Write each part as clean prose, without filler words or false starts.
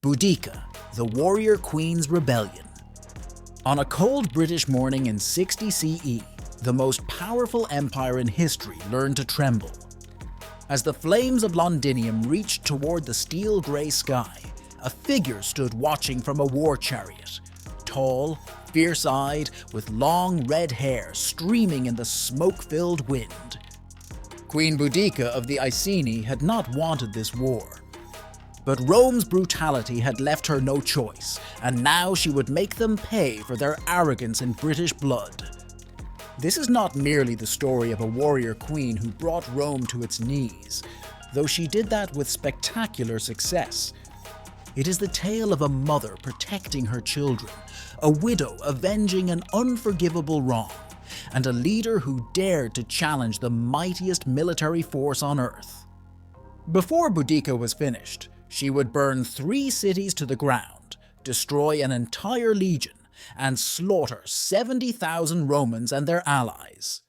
Boudica, the warrior queen's rebellion. On a cold British morning in 60 CE, the most powerful empire in history learned to tremble. As the flames of Londinium reached toward the steel-grey sky, a figure stood watching from a war chariot. Tall, fierce-eyed, with long red hair streaming in the smoke-filled wind. Queen Boudica of the Iceni had not wanted this war. But Rome's brutality had left her no choice, and now she would make them pay for their arrogance in British blood. This is not merely the story of a warrior queen who brought Rome to its knees, though she did that with spectacular success. It is the tale of a mother protecting her children, a widow avenging an unforgivable wrong, and a leader who dared to challenge the mightiest military force on earth. Before Boudica was finished, she would burn 3 cities to the ground, destroy an entire legion, and slaughter 70,000 Romans and their allies.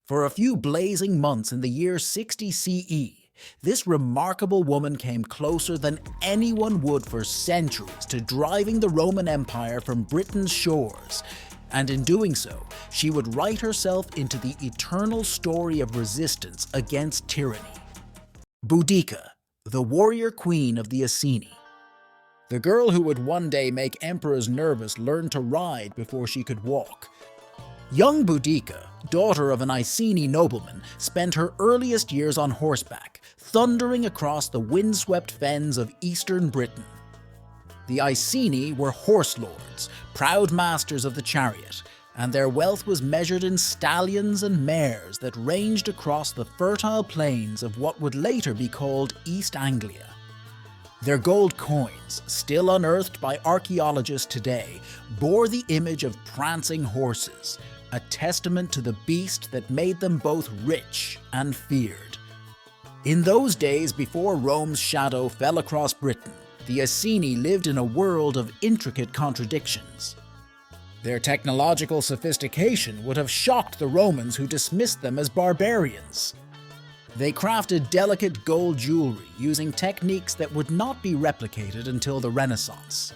For a few blazing months in the year 60 CE, this remarkable woman came closer than anyone would for centuries to driving the Roman Empire from Britain's shores, and in doing so, she would write herself into the eternal story of resistance against tyranny. Boudica, the warrior queen of the Iceni. The girl who would one day make emperors nervous learned to ride before she could walk. Young Boudica, daughter of an Iceni nobleman, spent her earliest years on horseback, thundering across the windswept fens of eastern Britain. The Iceni were horse lords, proud masters of the chariot, and their wealth was measured in stallions and mares that ranged across the fertile plains of what would later be called East Anglia. Their gold coins, still unearthed by archaeologists today, bore the image of prancing horses, a testament to the beast that made them both rich and feared. In those days before Rome's shadow fell across Britain, the Iceni lived in a world of intricate contradictions. Their technological sophistication would have shocked the Romans who dismissed them as barbarians. They crafted delicate gold jewelry using techniques that would not be replicated until the Renaissance.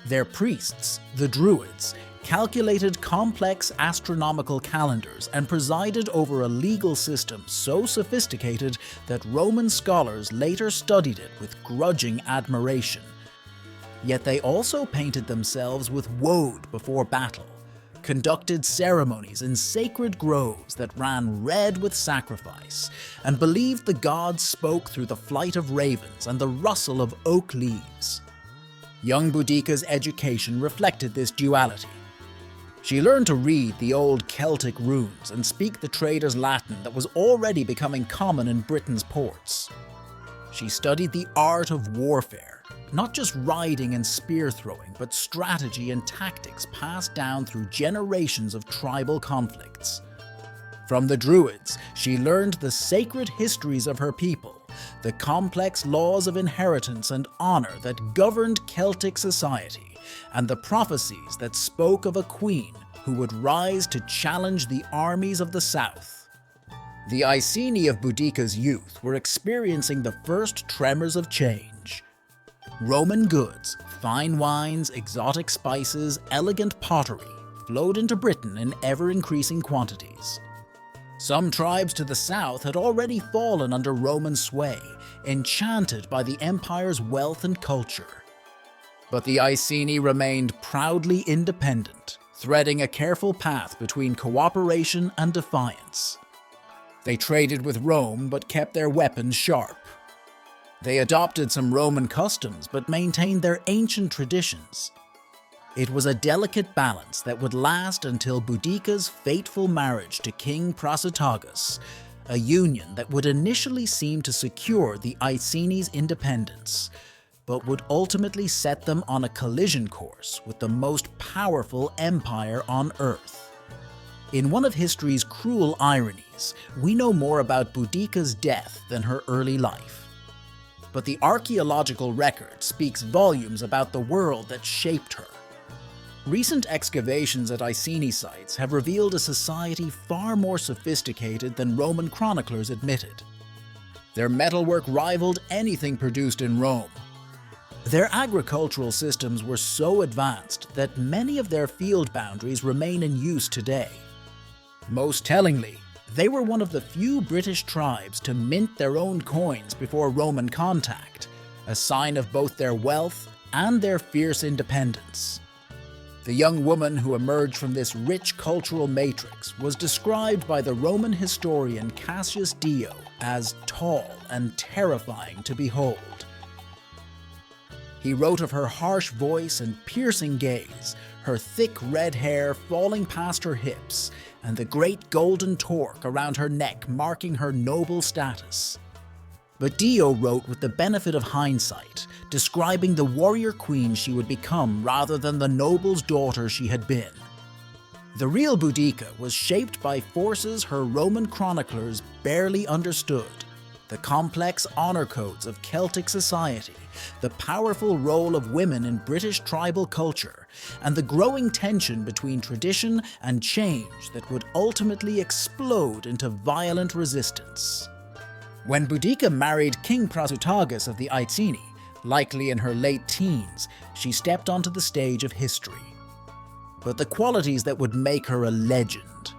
Their priests, the druids, calculated complex astronomical calendars and presided over a legal system so sophisticated that Roman scholars later studied it with grudging admiration. Yet they also painted themselves with woad before battle, conducted ceremonies in sacred groves that ran red with sacrifice, and believed the gods spoke through the flight of ravens and the rustle of oak leaves. Young Boudica's education reflected this duality. She learned to read the old Celtic runes and speak the trader's Latin that was already becoming common in Britain's ports. She studied the art of warfare, not just riding and spear throwing, but strategy and tactics passed down through generations of tribal conflicts. From the druids, she learned the sacred histories of her people, the complex laws of inheritance and honor that governed Celtic society, and the prophecies that spoke of a queen who would rise to challenge the armies of the south. The Iceni of Boudica's youth were experiencing the first tremors of change. Roman goods, fine wines, exotic spices, elegant pottery flowed into Britain in ever-increasing quantities. Some tribes to the south had already fallen under Roman sway, enchanted by the empire's wealth and culture. But the Iceni remained proudly independent, threading a careful path between cooperation and defiance. They traded with Rome but kept their weapons sharp. They adopted some Roman customs but maintained their ancient traditions. It was a delicate balance that would last until Boudica's fateful marriage to King Prasutagus, a union that would initially seem to secure the Iceni's independence, but would ultimately set them on a collision course with the most powerful empire on Earth. In one of history's cruel ironies, we know more about Boudica's death than her early life. But the archaeological record speaks volumes about the world that shaped her. Recent excavations at Iceni sites have revealed a society far more sophisticated than Roman chroniclers admitted. Their metalwork rivaled anything produced in Rome. Their agricultural systems were so advanced that many of their field boundaries remain in use today. Most tellingly, they were one of the few British tribes to mint their own coins before Roman contact, a sign of both their wealth and their fierce independence. The young woman who emerged from this rich cultural matrix was described by the Roman historian Cassius Dio as tall and terrifying to behold. He wrote of her harsh voice and piercing gaze, her thick red hair falling past her hips, and the great golden torque around her neck marking her noble status. But Dio wrote with the benefit of hindsight, describing the warrior queen she would become rather than the noble's daughter she had been. The real Boudica was shaped by forces her Roman chroniclers barely understood: the complex honor codes of Celtic society, the powerful role of women in British tribal culture, and the growing tension between tradition and change that would ultimately explode into violent resistance. When Boudica married King Prasutagus of the Iceni, likely in her late teens, she stepped onto the stage of history. But the qualities that would make her a legend,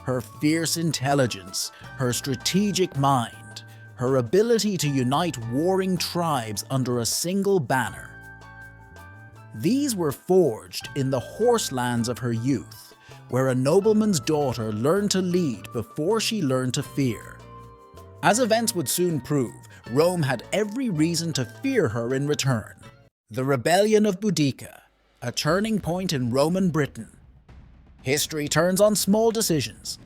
her fierce intelligence, her strategic mind, her ability to unite warring tribes under a single banner, these were forged in the horselands of her youth, where a nobleman's daughter learned to lead before she learned to fear. As events would soon prove, Rome had every reason to fear her in return. The Rebellion of Boudica, a turning point in Roman Britain. History turns on small decisions.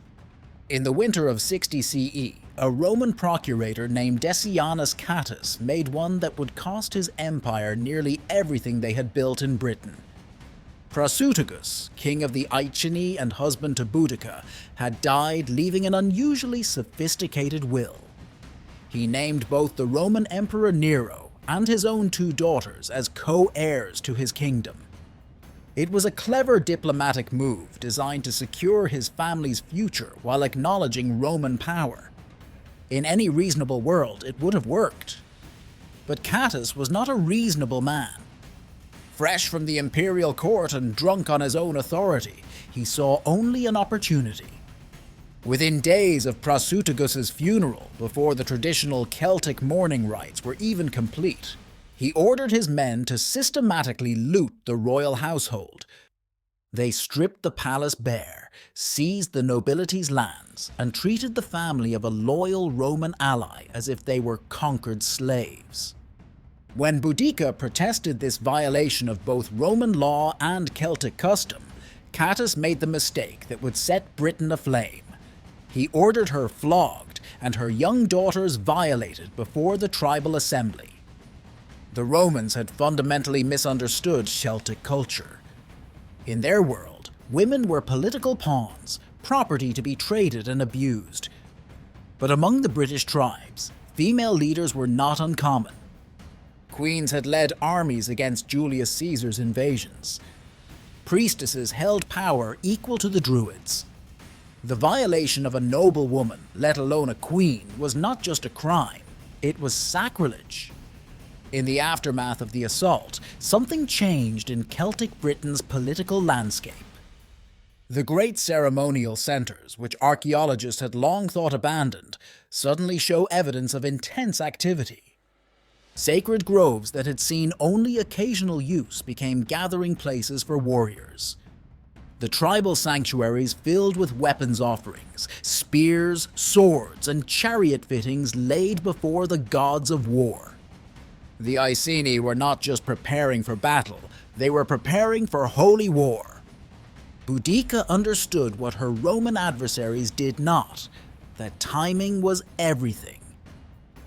In the winter of 60 CE, a Roman procurator named Decianus Catus made one that would cost his empire nearly everything they had built in Britain. Prasutagus, king of the Iceni and husband to Boudica, had died, leaving an unusually sophisticated will. He named both the Roman Emperor Nero and his own two daughters as co-heirs to his kingdom. It was a clever diplomatic move designed to secure his family's future while acknowledging Roman power. In any reasonable world, it would have worked. But Catus was not a reasonable man. Fresh from the imperial court and drunk on his own authority, he saw only an opportunity. Within days of Prasutagus's funeral, before the traditional Celtic mourning rites were even complete, he ordered his men to systematically loot the royal household. They stripped the palace bare, seized the nobility's lands, and treated the family of a loyal Roman ally as if they were conquered slaves. When Boudica protested this violation of both Roman law and Celtic custom, Catus made the mistake that would set Britain aflame. He ordered her flogged and her young daughters violated before the tribal assembly. The Romans had fundamentally misunderstood Celtic culture. In their world, women were political pawns, property to be traded and abused. But among the British tribes, female leaders were not uncommon. Queens had led armies against Julius Caesar's invasions. Priestesses held power equal to the druids. The violation of a noble woman, let alone a queen, was not just a crime, it was sacrilege. In the aftermath of the assault, something changed in Celtic Britain's political landscape. The great ceremonial centres, which archaeologists had long thought abandoned, suddenly show evidence of intense activity. Sacred groves that had seen only occasional use became gathering places for warriors. The tribal sanctuaries filled with weapons offerings, spears, swords, and chariot fittings laid before the gods of war. The Iceni were not just preparing for battle, they were preparing for holy war. Boudica understood what her Roman adversaries did not, that timing was everything.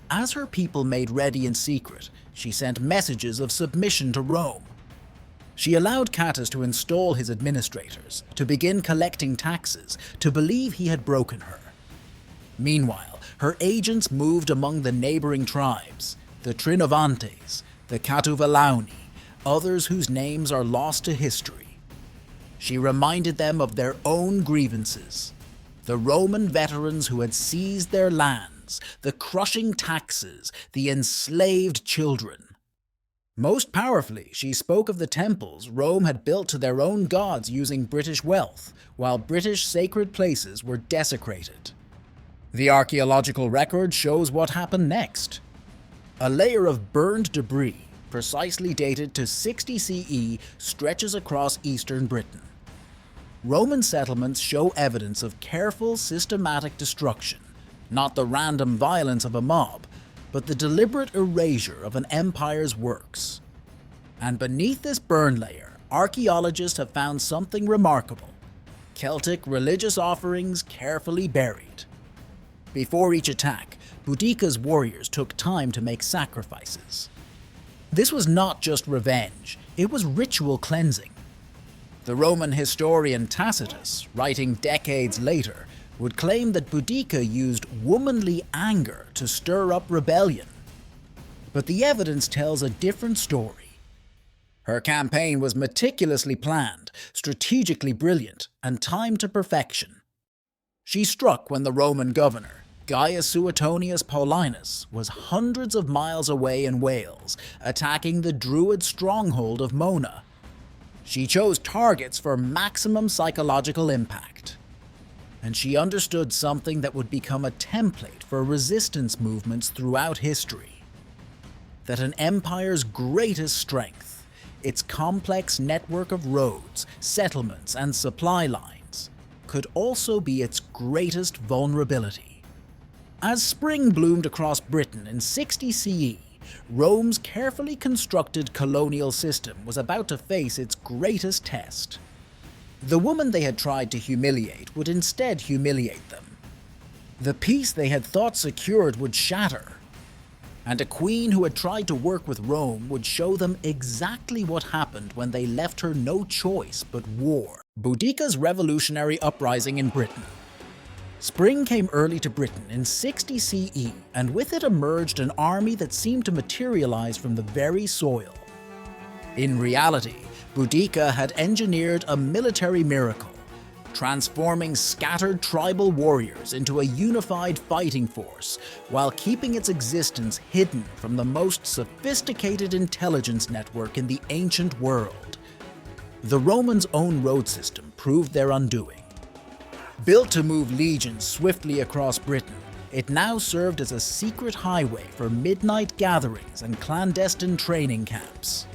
As her people made ready in secret, she sent messages of submission to Rome. She allowed Catus to install his administrators, to begin collecting taxes, to believe he had broken her. Meanwhile, her agents moved among the neighboring tribes, the Trinovantes, the Catuvalauni, others whose names are lost to history. She reminded them of their own grievances, the Roman veterans who had seized their lands, the crushing taxes, the enslaved children. Most powerfully, she spoke of the temples Rome had built to their own gods using British wealth, while British sacred places were desecrated. The archaeological record shows what happened next. A layer of burned debris, precisely dated to 60 CE, stretches across eastern Britain. Roman settlements show evidence of careful, systematic destruction, not the random violence of a mob, but the deliberate erasure of an empire's works. And beneath this burn layer, archaeologists have found something remarkable: Celtic religious offerings carefully buried. Before each attack, Boudica's warriors took time to make sacrifices. This was not just revenge, it was ritual cleansing. The Roman historian Tacitus, writing decades later, would claim that Boudica used womanly anger to stir up rebellion. But the evidence tells a different story. Her campaign was meticulously planned, strategically brilliant, and timed to perfection. She struck when the Roman governor, Gaius Suetonius Paulinus, was hundreds of miles away in Wales, attacking the druid stronghold of Mona. She chose targets for maximum psychological impact. And she understood something that would become a template for resistance movements throughout history. That an empire's greatest strength, its complex network of roads, settlements, and supply lines, could also be its greatest vulnerability. As spring bloomed across Britain in 60 CE, Rome's carefully constructed colonial system was about to face its greatest test. The woman they had tried to humiliate would instead humiliate them. The peace they had thought secured would shatter. And a queen who had tried to work with Rome would show them exactly what happened when they left her no choice but war. Boudica's revolutionary uprising in Britain. Spring came early to Britain in 60 CE, and with it emerged an army that seemed to materialize from the very soil. In reality, Boudica had engineered a military miracle, transforming scattered tribal warriors into a unified fighting force, while keeping its existence hidden from the most sophisticated intelligence network in the ancient world. The Romans' own road system proved their undoing. Built to move legions swiftly across Britain, it now served as a secret highway for midnight gatherings and clandestine training camps.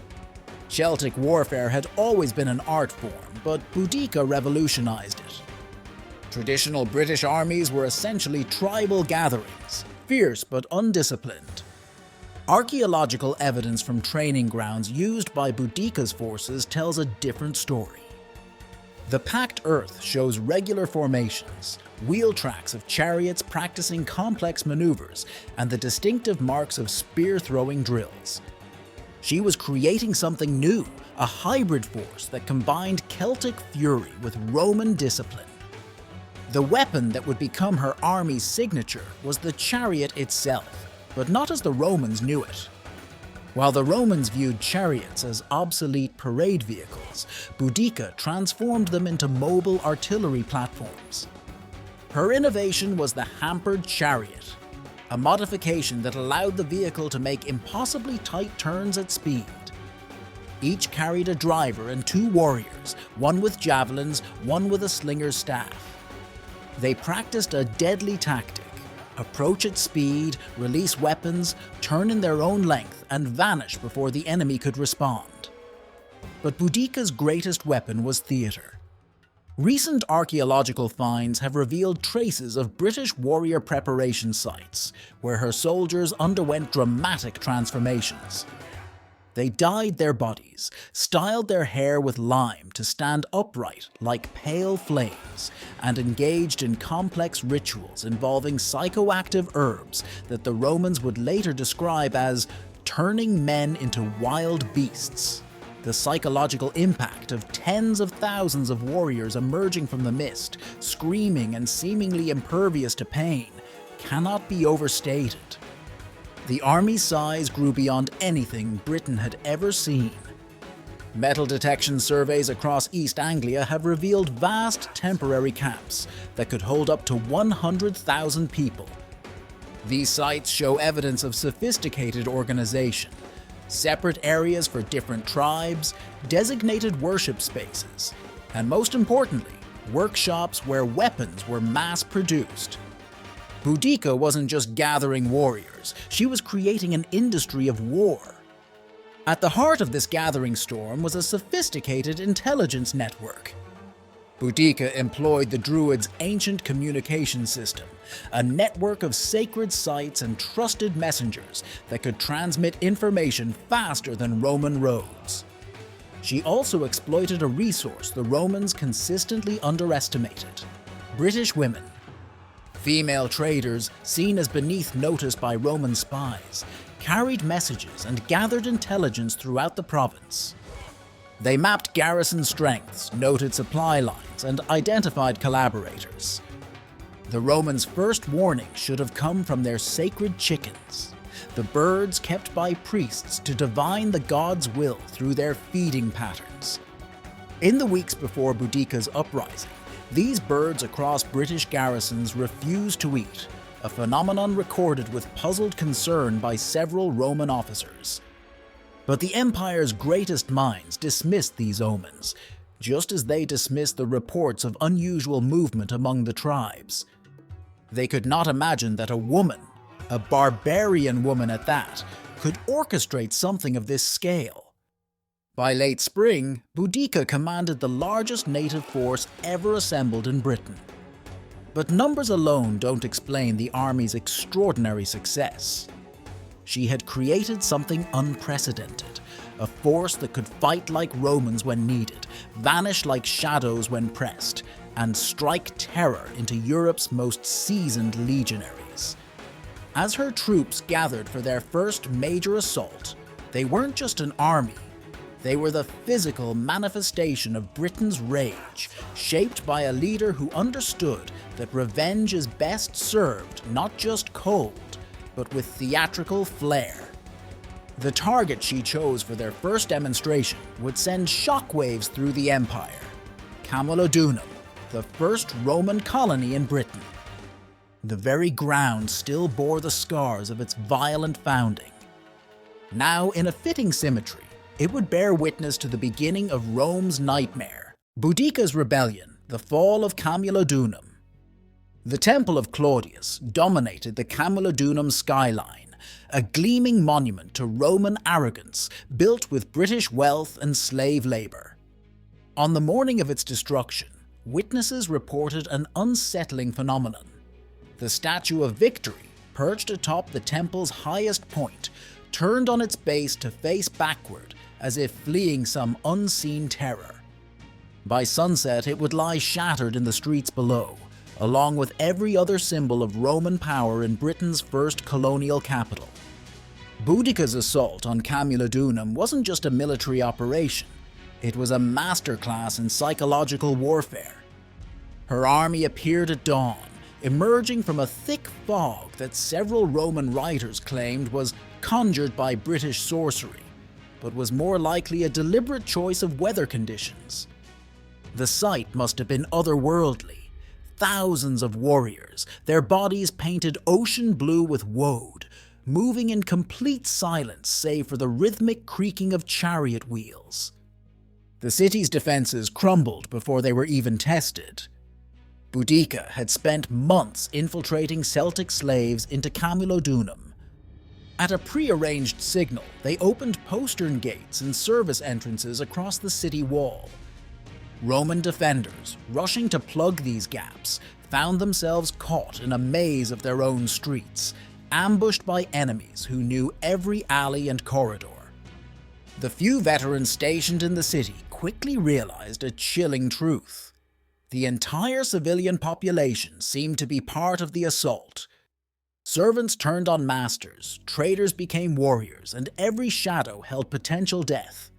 Celtic warfare had always been an art form, but Boudica revolutionized it. Traditional British armies were essentially tribal gatherings, fierce but undisciplined. Archaeological evidence from training grounds used by Boudica's forces tells a different story. The packed earth shows regular formations, wheel tracks of chariots practicing complex maneuvers, and the distinctive marks of spear-throwing drills. She was creating something new, a hybrid force that combined Celtic fury with Roman discipline. The weapon that would become her army's signature was the chariot itself, but not as the Romans knew it. While the Romans viewed chariots as obsolete parade vehicles, Boudica transformed them into mobile artillery platforms. Her innovation was the hampered chariot, a modification that allowed the vehicle to make impossibly tight turns at speed. Each carried a driver and two warriors, one with javelins, one with a slinger's staff. They practiced a deadly tactic: approach at speed, release weapons, turn in their own length, and vanish before the enemy could respond. But Boudica's greatest weapon was theatre. Recent archaeological finds have revealed traces of British warrior preparation sites, where her soldiers underwent dramatic transformations. They dyed their bodies, styled their hair with lime to stand upright like pale flames, and engaged in complex rituals involving psychoactive herbs that the Romans would later describe as turning men into wild beasts. The psychological impact of tens of thousands of warriors emerging from the mist, screaming and seemingly impervious to pain, cannot be overstated. The army's size grew beyond anything Britain had ever seen. Metal detection surveys across East Anglia have revealed vast temporary camps that could hold up to 100,000 people. These sites show evidence of sophisticated organization, separate areas for different tribes, designated worship spaces, and most importantly, workshops where weapons were mass-produced. Boudica wasn't just gathering warriors, she was creating an industry of war. At the heart of this gathering storm was a sophisticated intelligence network. Boudica employed the druids' ancient communication system, a network of sacred sites and trusted messengers that could transmit information faster than Roman roads. She also exploited a resource the Romans consistently underestimated: British women. Female traders, seen as beneath notice by Roman spies, carried messages and gathered intelligence throughout the province. They mapped garrison strengths, noted supply lines, and identified collaborators. The Romans' first warning should have come from their sacred chickens, the birds kept by priests to divine the gods' will through their feeding patterns. In the weeks before Boudica's uprising, these birds across British garrisons refused to eat, a phenomenon recorded with puzzled concern by several Roman officers. But the empire's greatest minds dismissed these omens, just as they dismissed the reports of unusual movement among the tribes. They could not imagine that a woman, a barbarian woman at that, could orchestrate something of this scale. By late spring, Boudica commanded the largest native force ever assembled in Britain. But numbers alone don't explain the army's extraordinary success. She had created something unprecedented, a force that could fight like Romans when needed, vanish like shadows when pressed, and strike terror into Europe's most seasoned legionaries. As her troops gathered for their first major assault, they weren't just an army. They were the physical manifestation of Britain's rage, shaped by a leader who understood that revenge is best served not just cold, but with theatrical flair. The target she chose for their first demonstration would send shockwaves through the empire: Camulodunum, the first Roman colony in Britain. The very ground still bore the scars of its violent founding. Now, in a fitting symmetry, it would bear witness to the beginning of Rome's nightmare: Boudica's rebellion, the fall of Camulodunum. The Temple of Claudius dominated the Camulodunum skyline, a gleaming monument to Roman arrogance built with British wealth and slave labor. On the morning of its destruction, witnesses reported an unsettling phenomenon. The Statue of Victory, perched atop the temple's highest point, turned on its base to face backward, as if fleeing some unseen terror. By sunset, it would lie shattered in the streets below, along with every other symbol of Roman power in Britain's first colonial capital. Boudica's assault on Camulodunum wasn't just a military operation, it was a masterclass in psychological warfare. Her army appeared at dawn, emerging from a thick fog that several Roman writers claimed was conjured by British sorcery, but was more likely a deliberate choice of weather conditions. The sight must have been otherworldly. Thousands of warriors, their bodies painted ocean blue with woad, moving in complete silence save for the rhythmic creaking of chariot wheels. The city's defenses crumbled before they were even tested. Boudica had spent months infiltrating Celtic slaves into Camulodunum. At a pre-arranged signal, they opened postern gates and service entrances across the city wall. Roman defenders, rushing to plug these gaps, found themselves caught in a maze of their own streets, ambushed by enemies who knew every alley and corridor. The few veterans stationed in the city quickly realized a chilling truth. The entire civilian population seemed to be part of the assault. Servants turned on masters, traders became warriors, and every shadow held potential death.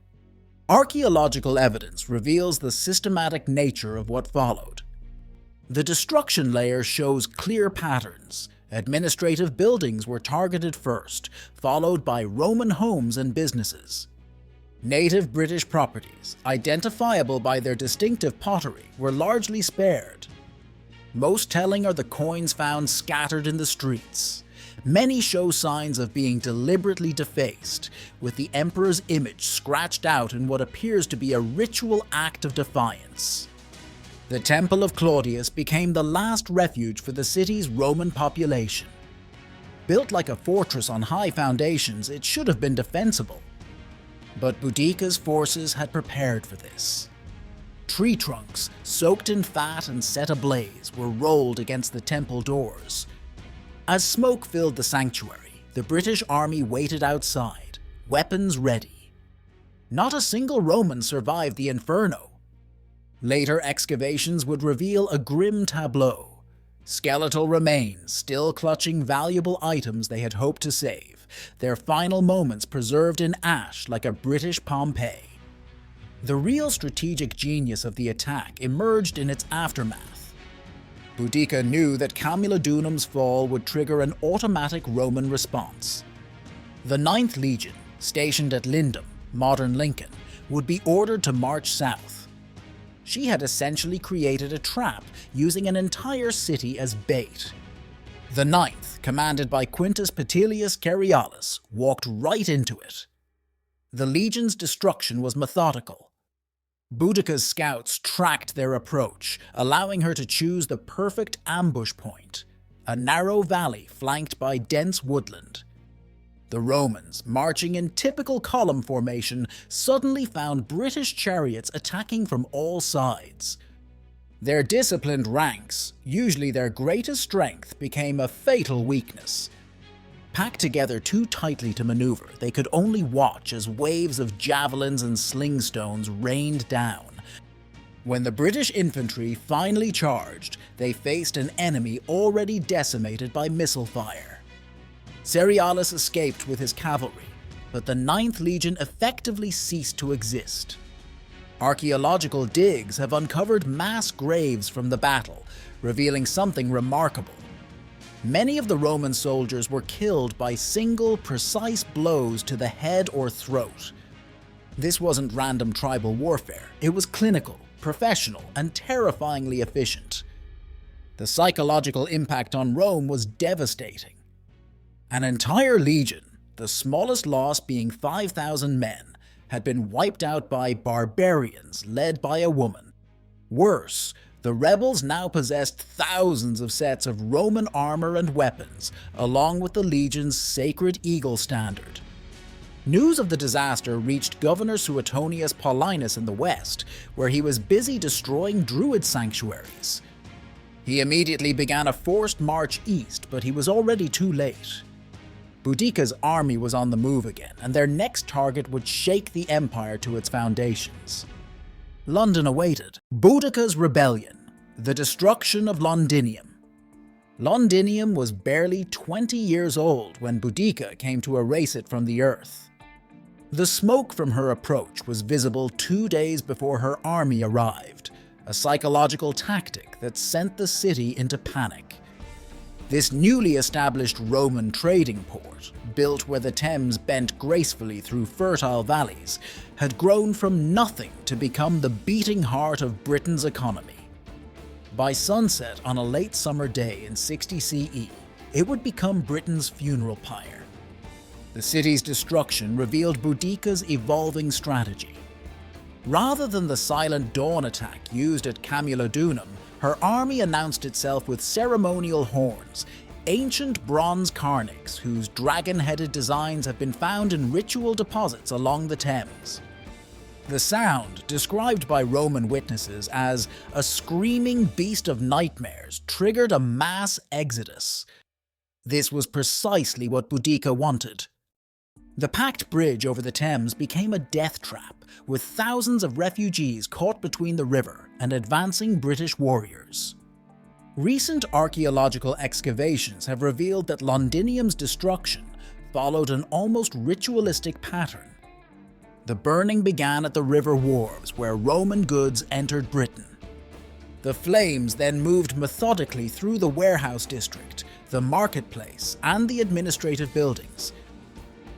Archaeological evidence reveals the systematic nature of what followed. The destruction layer shows clear patterns. Administrative buildings were targeted first, followed by Roman homes and businesses. Native British properties, identifiable by their distinctive pottery, were largely spared. Most telling are the coins found scattered in the streets. Many show signs of being deliberately defaced, with the emperor's image scratched out in what appears to be a ritual act of defiance. The Temple of Claudius became the last refuge for the city's Roman population. Built like a fortress on high foundations, it should have been defensible. But Boudica's forces had prepared for this. Tree trunks, soaked in fat and set ablaze, were rolled against the temple doors. As smoke filled the sanctuary, the British army waited outside, weapons ready. Not a single Roman survived the inferno. Later excavations would reveal a grim tableau: skeletal remains still clutching valuable items they had hoped to save, their final moments preserved in ash like a British Pompeii. The real strategic genius of the attack emerged in its aftermath. Boudica knew that Camulodunum's fall would trigger an automatic Roman response. The 9th Legion, stationed at Lindum, modern Lincoln, would be ordered to march south. She had essentially created a trap, using an entire city as bait. The 9th, commanded by Quintus Petilius Carialis, walked right into it. The legion's destruction was methodical. Boudica's scouts tracked their approach, allowing her to choose the perfect ambush point, a narrow valley flanked by dense woodland. The Romans, marching in typical column formation, suddenly found British chariots attacking from all sides. Their disciplined ranks, usually their greatest strength, became a fatal weakness. Packed together too tightly to maneuver, they could only watch as waves of javelins and slingstones rained down. When the British infantry finally charged, they faced an enemy already decimated by missile fire. Cerialis escaped with his cavalry, but the 9th Legion effectively ceased to exist. Archaeological digs have uncovered mass graves from the battle, revealing something remarkable. Many of the Roman soldiers were killed by single, precise blows to the head or throat. This wasn't random tribal warfare, it was clinical, professional, and terrifyingly efficient. The psychological impact on Rome was devastating. An entire legion, the smallest loss being 5,000 men, had been wiped out by barbarians led by a woman. Worse, the rebels now possessed thousands of sets of Roman armor and weapons, along with the legion's sacred eagle standard. News of the disaster reached Governor Suetonius Paulinus in the west, where he was busy destroying druid sanctuaries. He immediately began a forced march east, but he was already too late. Boudica's army was on the move again, and their next target would shake the empire to its foundations. London awaited. Boudica's rebellion, the destruction of Londinium. Londinium was barely 20 years old when Boudica came to erase it from the earth. The smoke from her approach was visible 2 days before her army arrived, a psychological tactic that sent the city into panic. This newly established Roman trading port, built where the Thames bent gracefully through fertile valleys, had grown from nothing to become the beating heart of Britain's economy. By sunset on a late summer day in 60 CE, it would become Britain's funeral pyre. The city's destruction revealed Boudica's evolving strategy. Rather than the silent dawn attack used at Camulodunum, her army announced itself with ceremonial horns, ancient bronze carnix whose dragon-headed designs have been found in ritual deposits along the Thames. The sound, described by Roman witnesses as a screaming beast of nightmares, triggered a mass exodus. This was precisely what Boudica wanted. The packed bridge over the Thames became a death trap, with thousands of refugees caught between the river and advancing British warriors. Recent archaeological excavations have revealed that Londinium's destruction followed an almost ritualistic pattern. The burning began at the river wharves where Roman goods entered Britain. The flames then moved methodically through the warehouse district, the marketplace, and the administrative buildings.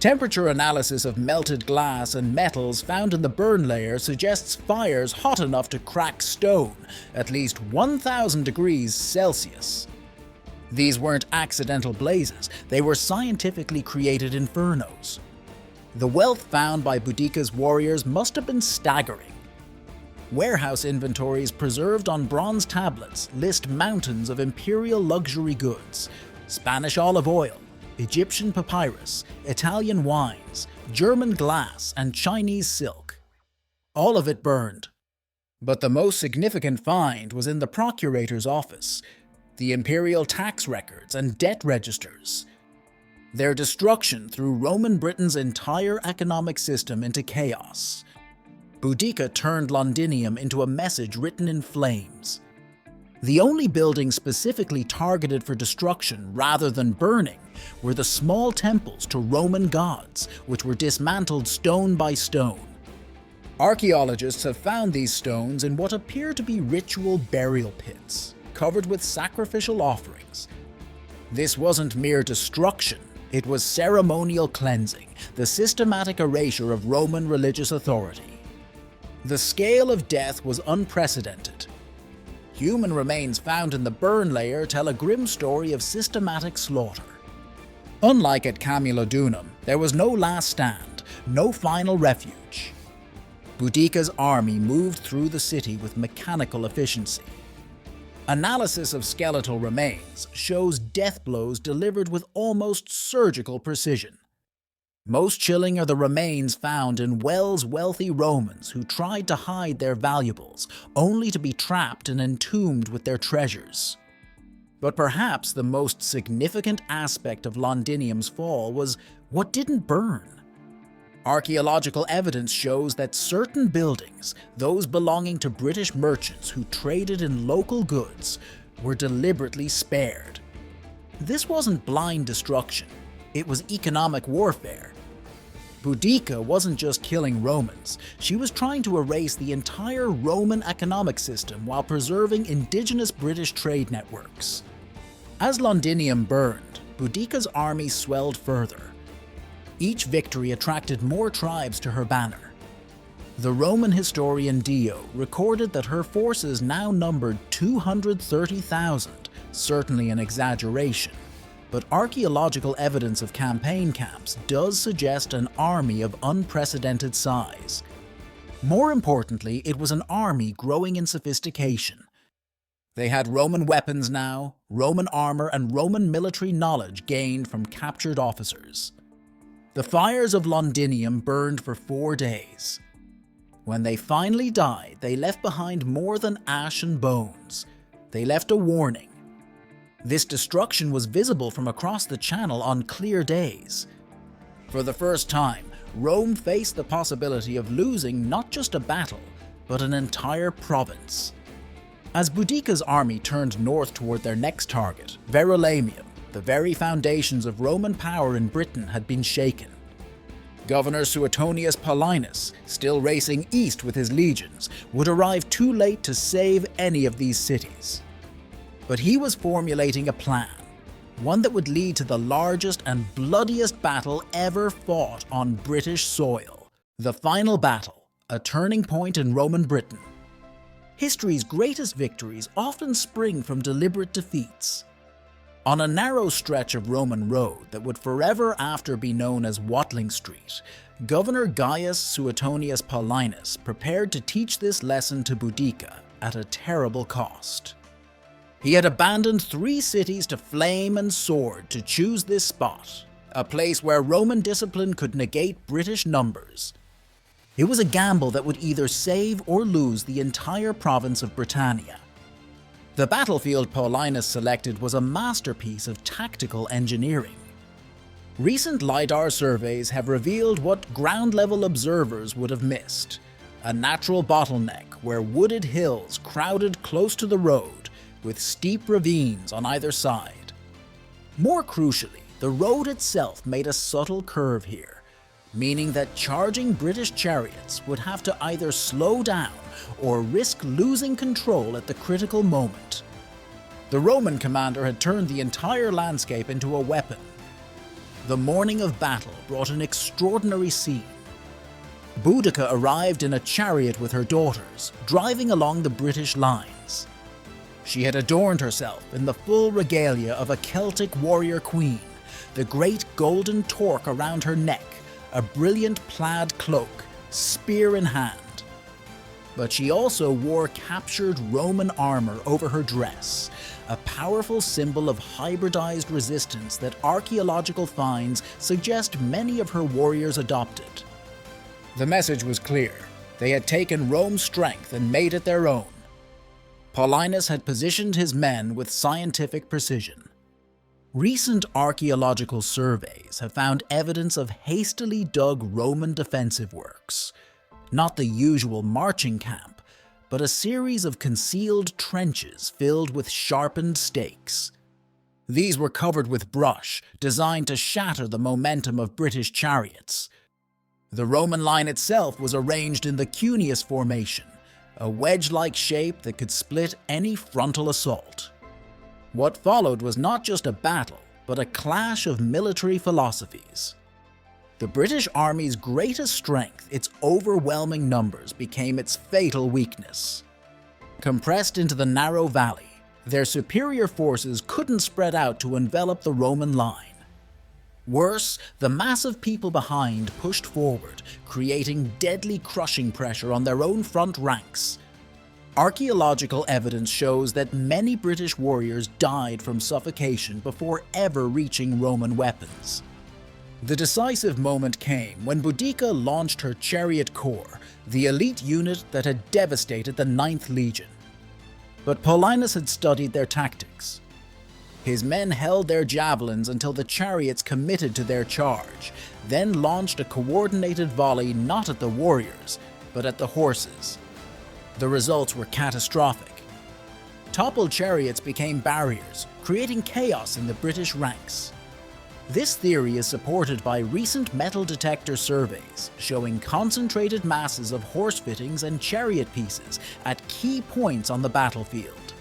Temperature analysis of melted glass and metals found in the burn layer suggests fires hot enough to crack stone, at least 1,000 degrees Celsius. These weren't accidental blazes, they were scientifically created infernos. The wealth found by Boudica's warriors must have been staggering. Warehouse inventories preserved on bronze tablets list mountains of imperial luxury goods, Spanish olive oil, Egyptian papyrus, Italian wines, German glass, and Chinese silk. All of it burned. But the most significant find was in the procurator's office, the imperial tax records and debt registers. Their destruction threw Roman Britain's entire economic system into chaos. Boudica turned Londinium into a message written in flames. The only buildings specifically targeted for destruction rather than burning were the small temples to Roman gods, which were dismantled stone by stone. Archaeologists have found these stones in what appear to be ritual burial pits, covered with sacrificial offerings. This wasn't mere destruction, it was ceremonial cleansing, the systematic erasure of Roman religious authority. The scale of death was unprecedented. Human remains found in the burn layer tell a grim story of systematic slaughter. Unlike at Camulodunum, there was no last stand, no final refuge. Boudica's army moved through the city with mechanical efficiency. Analysis of skeletal remains shows death blows delivered with almost surgical precision. Most chilling are the remains found in Wells' wealthy Romans who tried to hide their valuables, only to be trapped and entombed with their treasures. But perhaps the most significant aspect of Londinium's fall was what didn't burn. Archaeological evidence shows that certain buildings, those belonging to British merchants who traded in local goods, were deliberately spared. This wasn't blind destruction, it was economic warfare. Boudica wasn't just killing Romans, she was trying to erase the entire Roman economic system while preserving indigenous British trade networks. As Londinium burned, Boudica's army swelled further. Each victory attracted more tribes to her banner. The Roman historian Dio recorded that her forces now numbered 230,000, certainly an exaggeration, but archaeological evidence of campaign camps does suggest an army of unprecedented size. More importantly, it was an army growing in sophistication. They had Roman weapons now, Roman armor, and Roman military knowledge gained from captured officers. The fires of Londinium burned for 4 days. When they finally died, they left behind more than ash and bones. They left a warning. This destruction was visible from across the Channel on clear days. For the first time, Rome faced the possibility of losing not just a battle, but an entire province. As Boudica's army turned north toward their next target, Verulamium, the very foundations of Roman power in Britain had been shaken. Governor Suetonius Paulinus, still racing east with his legions, would arrive too late to save any of these cities. But he was formulating a plan, one that would lead to the largest and bloodiest battle ever fought on British soil. The final battle, a turning point in Roman Britain. History's greatest victories often spring from deliberate defeats. On a narrow stretch of Roman road that would forever after be known as Watling Street, Governor Gaius Suetonius Paulinus prepared to teach this lesson to Boudica at a terrible cost. He had abandoned 3 cities to flame and sword to choose this spot, a place where Roman discipline could negate British numbers. It was a gamble that would either save or lose the entire province of Britannia. The battlefield Paulinus selected was a masterpiece of tactical engineering. Recent LiDAR surveys have revealed what ground-level observers would have missed: a natural bottleneck where wooded hills crowded close to the road, with steep ravines on either side. More crucially, the road itself made a subtle curve here, meaning that charging British chariots would have to either slow down or risk losing control at the critical moment. The Roman commander had turned the entire landscape into a weapon. The morning of battle brought an extraordinary scene. Boudica arrived in a chariot with her daughters, driving along the British lines. She had adorned herself in the full regalia of a Celtic warrior queen, the great golden torque around her neck, a brilliant plaid cloak, spear in hand. But she also wore captured Roman armor over her dress, a powerful symbol of hybridized resistance that archaeological finds suggest many of her warriors adopted. The message was clear. They had taken Rome's strength and made it their own. Paulinus had positioned his men with scientific precision. Recent archaeological surveys have found evidence of hastily dug Roman defensive works. Not the usual marching camp, but a series of concealed trenches filled with sharpened stakes. These were covered with brush, designed to shatter the momentum of British chariots. The Roman line itself was arranged in the cuneus formation, a wedge-like shape that could split any frontal assault. What followed was not just a battle, but a clash of military philosophies. The British Army's greatest strength, its overwhelming numbers, became its fatal weakness. Compressed into the narrow valley, their superior forces couldn't spread out to envelop the Roman line. Worse, the mass of people behind pushed forward, creating deadly crushing pressure on their own front ranks. Archaeological evidence shows that many British warriors died from suffocation before ever reaching Roman weapons. The decisive moment came when Boudica launched her chariot corps, the elite unit that had devastated the 9th Legion. But Paulinus had studied their tactics. His men held their javelins until the chariots committed to their charge, then launched a coordinated volley not at the warriors, but at the horses. The results were catastrophic. Toppled chariots became barriers, creating chaos in the British ranks. This theory is supported by recent metal detector surveys showing concentrated masses of horse fittings and chariot pieces at key points on the battlefield.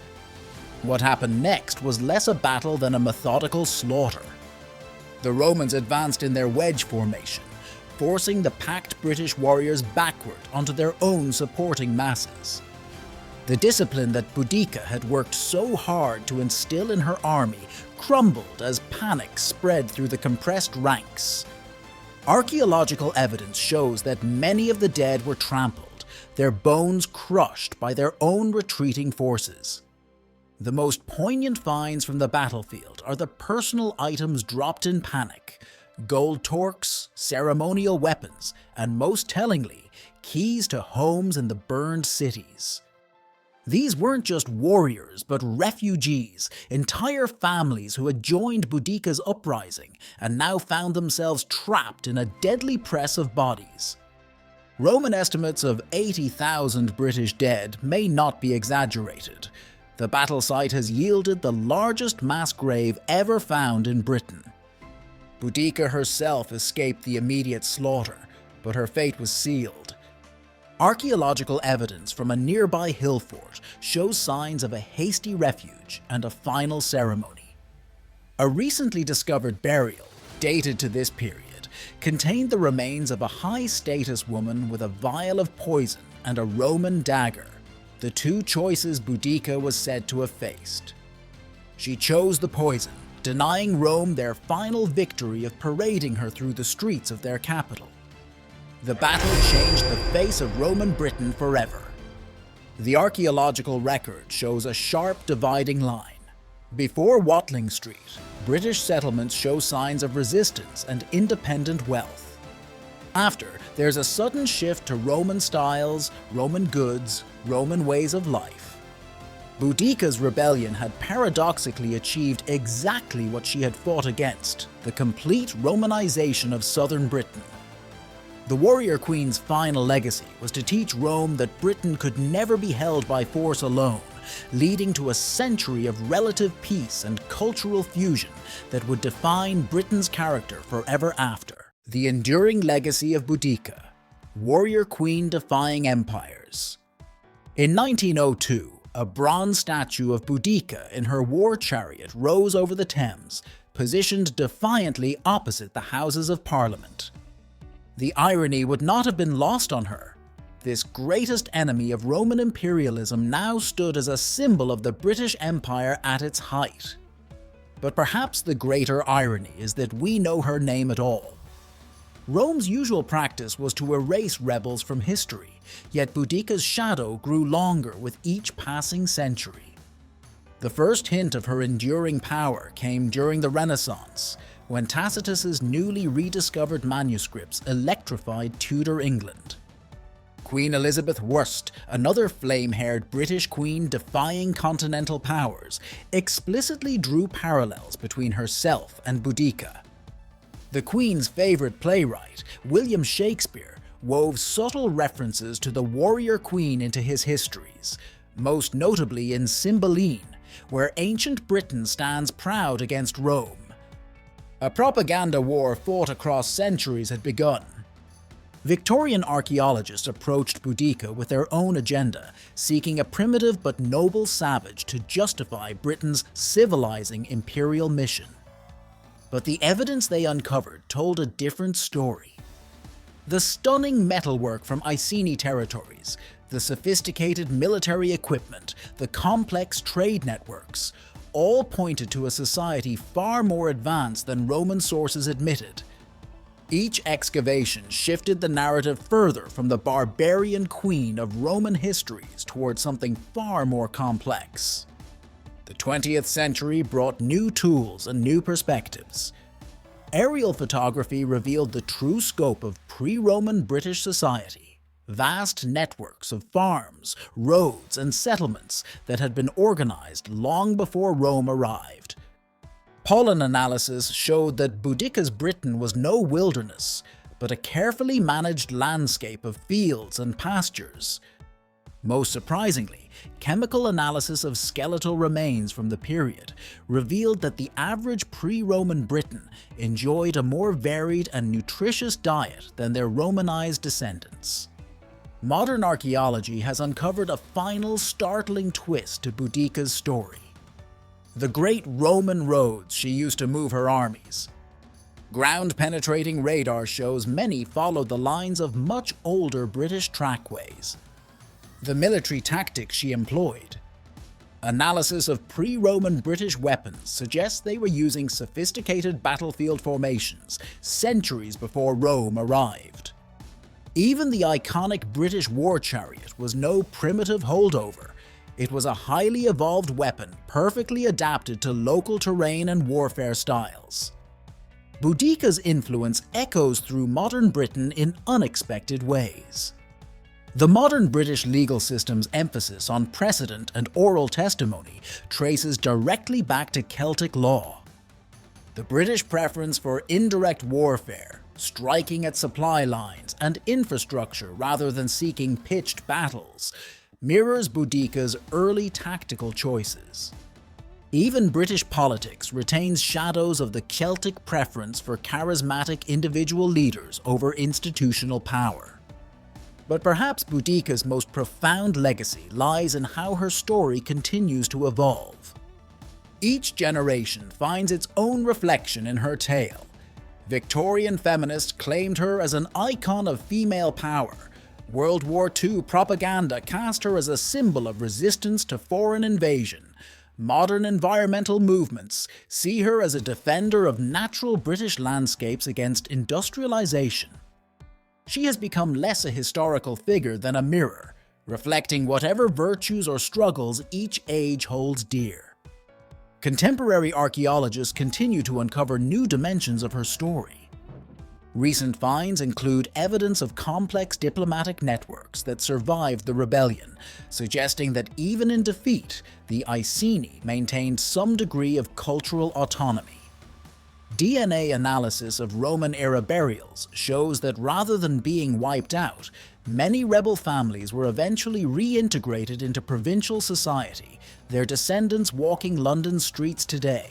What happened next was less a battle than a methodical slaughter. The Romans advanced in their wedge formation, forcing the packed British warriors backward onto their own supporting masses. The discipline that Boudica had worked so hard to instill in her army crumbled as panic spread through the compressed ranks. Archaeological evidence shows that many of the dead were trampled, their bones crushed by their own retreating forces. The most poignant finds from the battlefield are the personal items dropped in panic: gold torques, ceremonial weapons, and most tellingly, keys to homes in the burned cities. These weren't just warriors, but refugees, entire families who had joined Boudica's uprising and now found themselves trapped in a deadly press of bodies. Roman estimates of 80,000 British dead may not be exaggerated. The battle site has yielded the largest mass grave ever found in Britain. Boudica herself escaped the immediate slaughter, but her fate was sealed. Archaeological evidence from a nearby hill fort shows signs of a hasty refuge and a final ceremony. A recently discovered burial, dated to this period, contained the remains of a high-status woman with a vial of poison and a Roman dagger, the two choices Boudica was said to have faced. She chose the poison, denying Rome their final victory of parading her through the streets of their capital. The battle changed the face of Roman Britain forever. The archaeological record shows a sharp dividing line. Before Watling Street, British settlements show signs of resistance and independent wealth. After, there's a sudden shift to Roman styles, Roman goods, Roman ways of life. Boudica's rebellion had paradoxically achieved exactly what she had fought against: the complete Romanization of southern Britain. The warrior queen's final legacy was to teach Rome that Britain could never be held by force alone, leading to a century of relative peace and cultural fusion that would define Britain's character forever after. The enduring legacy of Boudica, warrior queen defying empires. In 1902, a bronze statue of Boudica in her war chariot rose over the Thames, positioned defiantly opposite the Houses of Parliament. The irony would not have been lost on her. this greatest enemy of Roman imperialism now stood as a symbol of the British Empire at its height. But perhaps the greater irony is that we know her name at all. Rome's usual practice was to erase rebels from history, yet Boudica's shadow grew longer with each passing century. The first hint of her enduring power came during the Renaissance, when Tacitus's newly rediscovered manuscripts electrified Tudor England. Queen Elizabeth I, another flame-haired British queen defying continental powers, explicitly drew parallels between herself and Boudicca. The Queen's favourite playwright, William Shakespeare, wove subtle references to the warrior queen into his histories, most notably in Cymbeline, where ancient Britain stands proud against Rome. A propaganda war fought across centuries had begun. Victorian archaeologists approached Boudica with their own agenda, seeking a primitive but noble savage to justify Britain's civilizing imperial mission. But the evidence they uncovered told a different story. The stunning metalwork from Iceni territories, the sophisticated military equipment, the complex trade networks, all pointed to a society far more advanced than Roman sources admitted. Each excavation shifted the narrative further from the barbarian queen of Roman histories towards something far more complex. The 20th century brought new tools and new perspectives. Aerial photography revealed the true scope of pre-Roman British society, vast networks of farms, roads, and settlements that had been organized long before Rome arrived. Pollen analysis showed that Boudica's Britain was no wilderness, but a carefully managed landscape of fields and pastures. Most surprisingly, chemical analysis of skeletal remains from the period revealed that the average pre-Roman Briton enjoyed a more varied and nutritious diet than their Romanized descendants. Modern archaeology has uncovered a final startling twist to Boudica's story: the great Roman roads she used to move her armies. Ground-penetrating radar shows many followed the lines of much older British trackways. The military tactics she employed. Analysis of pre-Roman British weapons suggests they were using sophisticated battlefield formations centuries before Rome arrived. Even the iconic British war chariot was no primitive holdover. It was a highly evolved weapon perfectly adapted to local terrain and warfare styles. Boudica's influence echoes through modern Britain in unexpected ways. The modern British legal system's emphasis on precedent and oral testimony traces directly back to Celtic law. The British preference for indirect warfare, striking at supply lines and infrastructure rather than seeking pitched battles, mirrors Boudica's early tactical choices. Even British politics retains shadows of the Celtic preference for charismatic individual leaders over institutional power. But perhaps Boudica's most profound legacy lies in how her story continues to evolve. Each generation finds its own reflection in her tale. Victorian feminists claimed her as an icon of female power. World War II propaganda cast her as a symbol of resistance to foreign invasion. Modern environmental movements see her as a defender of natural British landscapes against industrialization. She has become less a historical figure than a mirror, reflecting whatever virtues or struggles each age holds dear. Contemporary archaeologists continue to uncover new dimensions of her story. Recent finds include evidence of complex diplomatic networks that survived the rebellion, suggesting that even in defeat, the Iceni maintained some degree of cultural autonomy. DNA analysis of Roman-era burials shows that rather than being wiped out, many rebel families were eventually reintegrated into provincial society, their descendants walking London's streets today.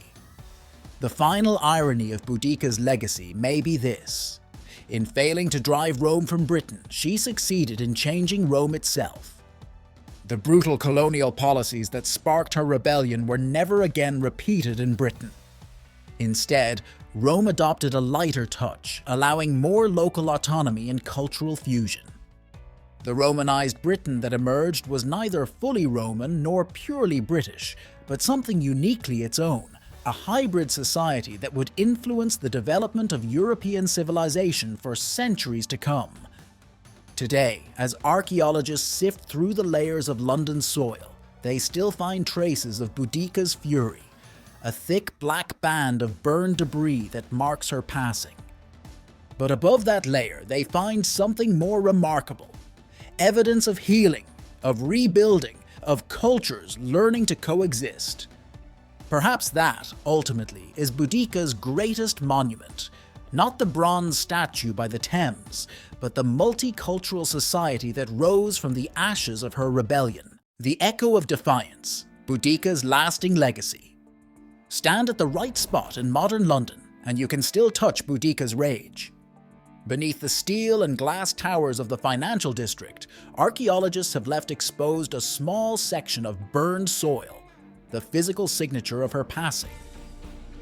The final irony of Boudica's legacy may be this: in failing to drive Rome from Britain, she succeeded in changing Rome itself. The brutal colonial policies that sparked her rebellion were never again repeated in Britain. Instead, Rome adopted a lighter touch, allowing more local autonomy and cultural fusion. The Romanized Britain that emerged was neither fully Roman nor purely British, but something uniquely its own, a hybrid society that would influence the development of European civilization for centuries to come. Today, as archaeologists sift through the layers of London's soil, they still find traces of Boudica's fury, a thick black band of burned debris that marks her passing. But above that layer, they find something more remarkable. Evidence of healing, of rebuilding, of cultures learning to coexist. Perhaps that, ultimately, is Boudica's greatest monument. Not the bronze statue by the Thames, but the multicultural society that rose from the ashes of her rebellion. The echo of defiance, Boudica's lasting legacy. Stand at the right spot in modern London, and you can still touch Boudica's rage. Beneath the steel and glass towers of the financial district, archaeologists have left exposed a small section of burned soil, the physical signature of her passing.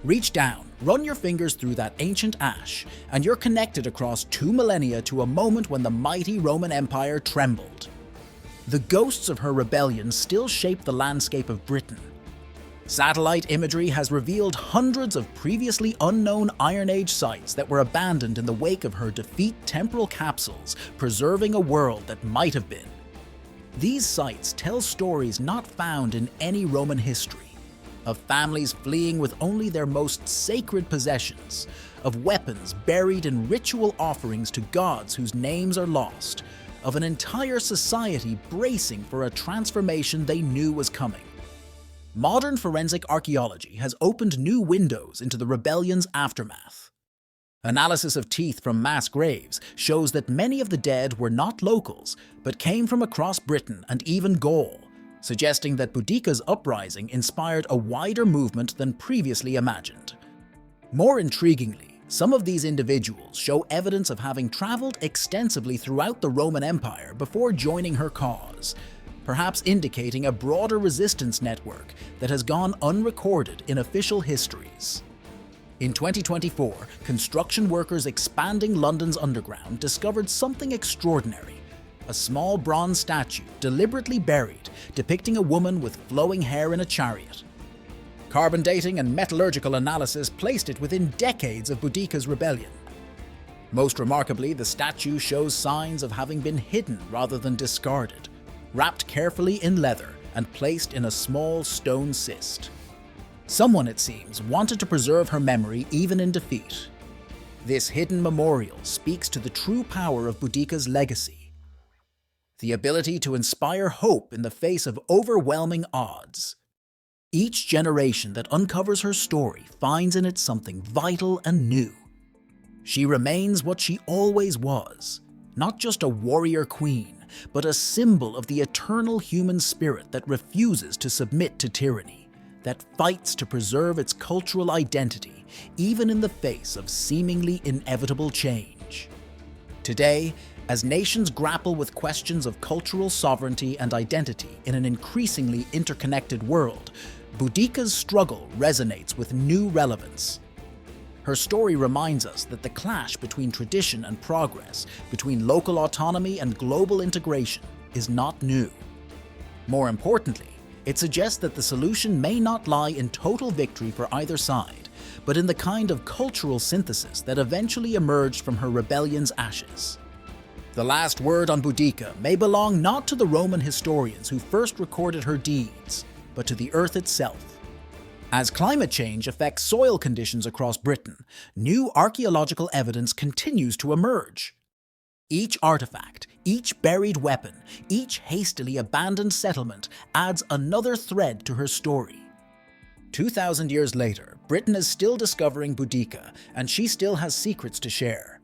Reach down, run your fingers through that ancient ash, and you're connected across 2 millennia to a moment when the mighty Roman Empire trembled. The ghosts of her rebellion still shape the landscape of Britain. Satellite imagery has revealed hundreds of previously unknown Iron Age sites that were abandoned in the wake of her defeat temporal capsules, preserving a world that might have been. These sites tell stories not found in any Roman history, of families fleeing with only their most sacred possessions, of weapons buried in ritual offerings to gods whose names are lost, of an entire society bracing for a transformation they knew was coming. Modern forensic archaeology has opened new windows into the rebellion's aftermath. Analysis of teeth from mass graves shows that many of the dead were not locals, but came from across Britain and even Gaul, suggesting that Boudica's uprising inspired a wider movement than previously imagined. More intriguingly, some of these individuals show evidence of having traveled extensively throughout the Roman Empire before joining her cause, perhaps indicating a broader resistance network that has gone unrecorded in official histories. In 2024, construction workers expanding London's underground discovered something extraordinary: a small bronze statue deliberately buried, depicting a woman with flowing hair in a chariot. Carbon dating and metallurgical analysis placed it within decades of Boudica's rebellion. Most remarkably, the statue shows signs of having been hidden rather than discarded, wrapped carefully in leather and placed in a small stone cyst. Someone, it seems, wanted to preserve her memory even in defeat. This hidden memorial speaks to the true power of Boudica's legacy: the ability to inspire hope in the face of overwhelming odds. Each generation that uncovers her story finds in it something vital and new. She remains what she always was, not just a warrior queen, but a symbol of the eternal human spirit that refuses to submit to tyranny, that fights to preserve its cultural identity, even in the face of seemingly inevitable change. Today, as nations grapple with questions of cultural sovereignty and identity in an increasingly interconnected world, Boudica's struggle resonates with new relevance. Her story reminds us that the clash between tradition and progress, between local autonomy and global integration, is not new. More importantly, it suggests that the solution may not lie in total victory for either side, but in the kind of cultural synthesis that eventually emerged from her rebellion's ashes. The last word on Boudica may belong not to the Roman historians who first recorded her deeds, but to the earth itself. As climate change affects soil conditions across Britain, new archaeological evidence continues to emerge. Each artifact, each buried weapon, each hastily abandoned settlement adds another thread to her story. 2,000 years later, Britain is still discovering Boudica, and she still has secrets to share.